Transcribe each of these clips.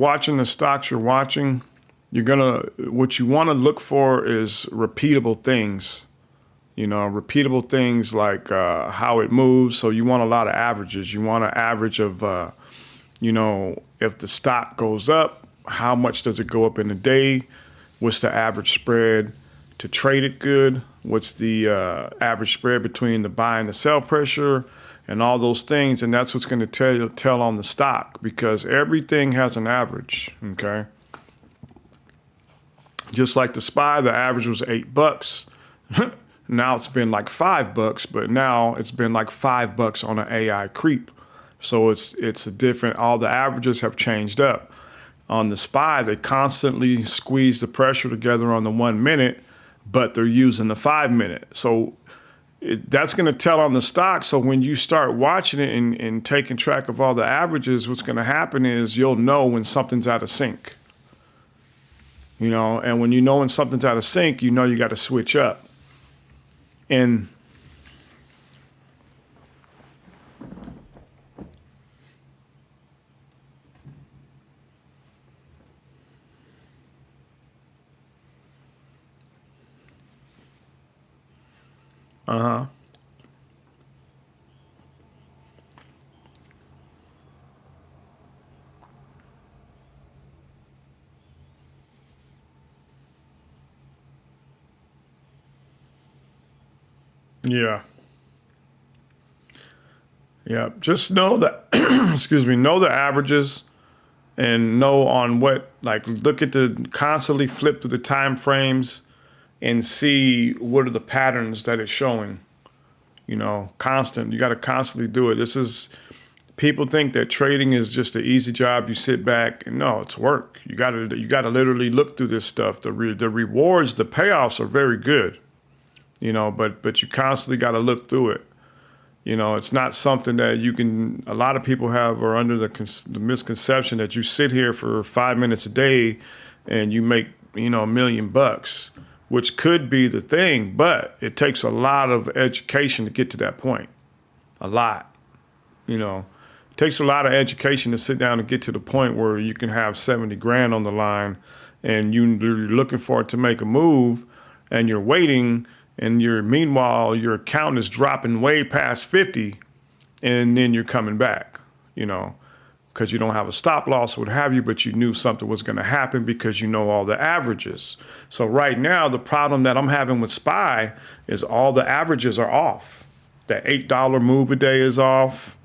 watching the stocks you're watching, what you want to look for is repeatable things. Repeatable things like how it moves. So you want a lot of averages. You want an average of, if the stock goes up, how much does it go up in a day? What's the average spread to trade it good? What's the average spread between the buy and the sell pressure and all those things? And that's what's going to tell on the stock, because everything has an average, okay? Just like the SPY, the average was $8. Now it's been like $5, but now it's been like $5 on an AI creep. So it's a different, all the averages have changed up. On the SPY, they constantly squeeze the pressure together on the 1 minute, but they're using the 5 minute. So that's going to tell on the stock. So when you start watching it and taking track of all the averages, what's going to happen is you'll know when something's out of sync. And when you know when something's out of sync, you know you got to switch up. And yeah. Yeah, just know that, know the averages and know on what, look at constantly flip through the time frames and see what are the patterns that it's showing. You got to constantly do it. People think that trading is just an easy job. You sit back and no, it's work. You got to literally look through this stuff. The rewards, the payoffs are very good, but you constantly got to look through it. It's not something that a lot of people are under the misconception that you sit here for 5 minutes a day and you make, $1 million, which could be the thing, but it takes a lot of education to get to that point. A lot, It takes a lot of education to sit down and get to the point where you can have 70 grand on the line and you're looking for it to make a move and you're waiting. And meanwhile, your account is dropping way past 50, and then you're coming back, because you don't have a stop loss or what have you, but you knew something was going to happen because you know all the averages. So right now, the problem that I'm having with SPY is all the averages are off. The $8 move a day is off.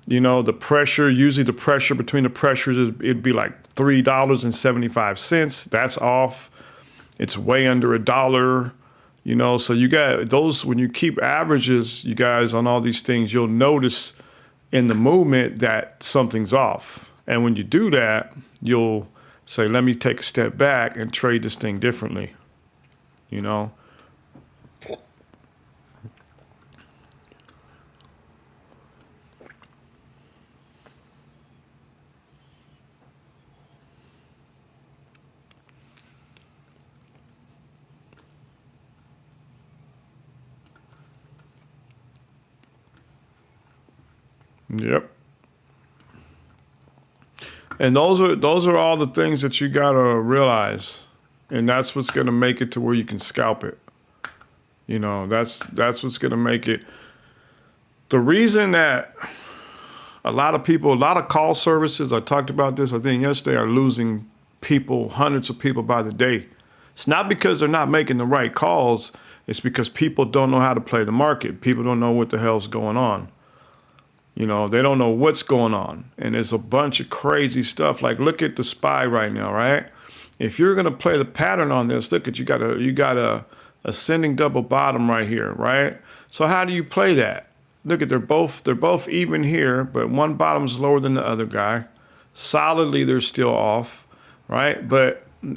The pressure, usually the pressure between the pressures, it'd be like $3.75. That's off. It's way under $1. So you got those, when you keep averages, you guys, on all these things, you'll notice in the movement that something's off. And when you do that, you'll say, let me take a step back and trade this thing differently, Yep. And those are all the things that you gotta realize, and that's what's gonna make it to where you can scalp it. That's what's gonna make it. The reason that a lot of call services, I talked about this, I think yesterday, are losing people, hundreds of people by the day. It's not because they're not making the right calls. It's because people don't know how to play the market. People don't know what the hell's going on. They don't know what's going on. And there's a bunch of crazy stuff. Like, look at the SPY right now, right? If you're going to play the pattern on this, look at, you got a ascending double bottom right here, right? So how do you play that? Look at, they're both even here, but one bottom's lower than the other guy. Solidly, they're still off, right?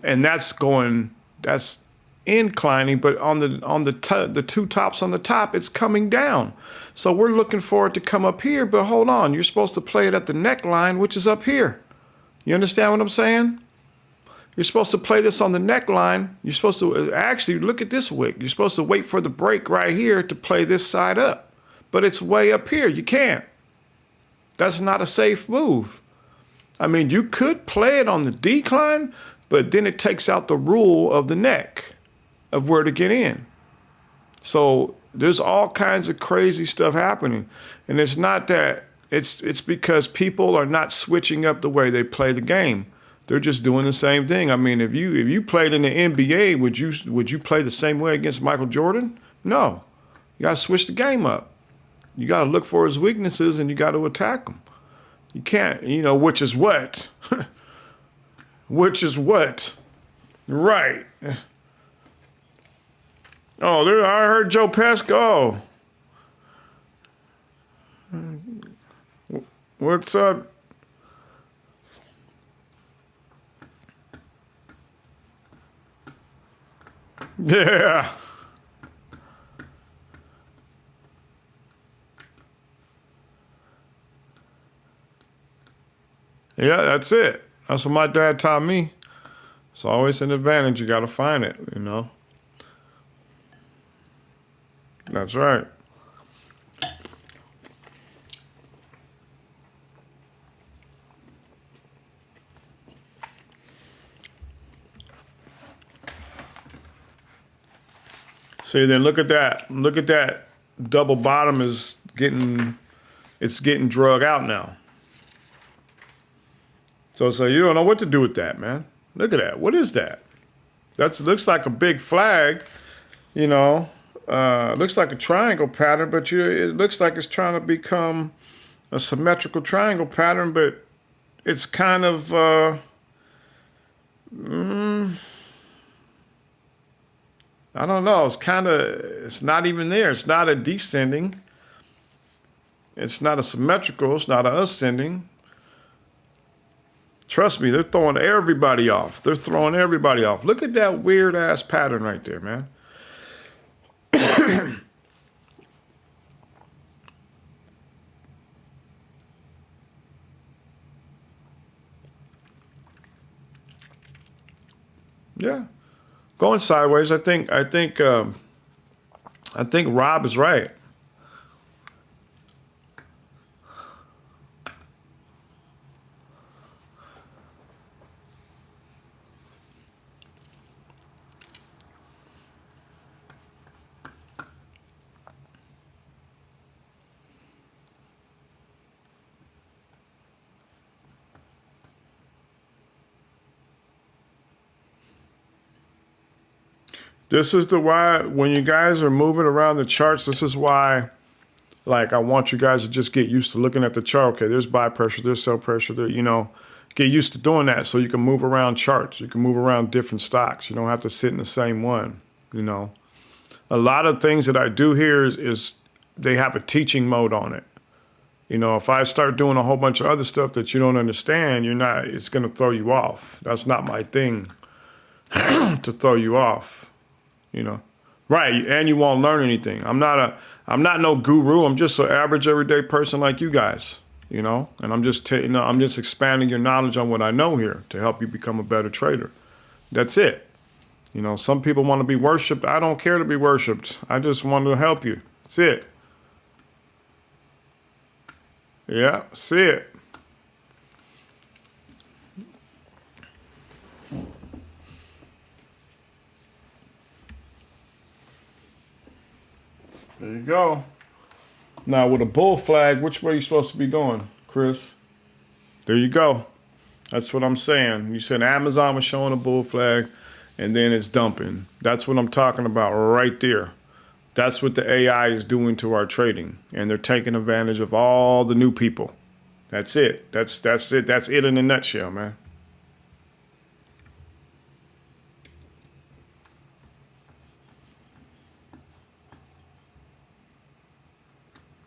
And that's inclining, but on the two tops on the top, it's coming down. So we're looking for it to come up here, but hold on, you're supposed to play it at the neckline, which is up here. You understand what I'm saying? You're supposed to play this on the neckline. You're supposed to actually look at this wick. You're supposed to wait for the break right here to play this side up, but it's way up here. You can't. That's not a safe move. I mean, you could play it on the decline, but then it takes out the rule of the neck of where to get in. So there's all kinds of crazy stuff happening. And it's not that, it's because people are not switching up the way they play the game. They're just doing the same thing. I mean, if you played in the NBA, would you play the same way against Michael Jordan? No. You got to switch the game up. You got to look for his weaknesses and you got to attack them. You can't, which is what? Which is what? Right. Oh, I heard Joe Pesca. Oh. What's up? Yeah. Yeah, that's it. That's what my dad taught me. It's always an advantage. You got to find it, That's right. See, then look at that. Look at that. Double bottom is getting drug out now. So you don't know what to do with that, man. Look at that. What is that? Looks like a big flag, looks like a triangle pattern, but it looks like it's trying to become a symmetrical triangle pattern, but it's kind of, I don't know. It's not even there. It's not a descending. It's not a symmetrical. It's not a ascending. Trust me, they're throwing everybody off. They're throwing everybody off. Look at that weird ass pattern right there, man. Yeah, going sideways. I think Rob is right. This is why when you guys are moving around the charts, this is why, I want you guys to just get used to looking at the chart. Okay, there's buy pressure, there's sell pressure, get used to doing that so you can move around charts. You can move around different stocks. You don't have to sit in the same one, A lot of things that I do here is they have a teaching mode on it. If I start doing a whole bunch of other stuff that you don't understand, it's going to throw you off. That's not my thing to throw you off. Right, and you won't learn anything. I'm not no guru. I'm just an average everyday person like you guys, and I'm just I'm just expanding your knowledge on what I know here to help you become a better trader. That's it. Some people want to be worshiped. I don't care to be worshiped. I just want to help you. That's it. Yeah, see it. There you go. Now with a bull flag, which way are you supposed to be going, Chris? There you go. That's what I'm saying. You said Amazon was showing a bull flag and then it's dumping. That's what I'm talking about right there. That's what the AI is doing to our trading. And they're taking advantage of all the new people. That's it. That's it. That's it in a nutshell, man.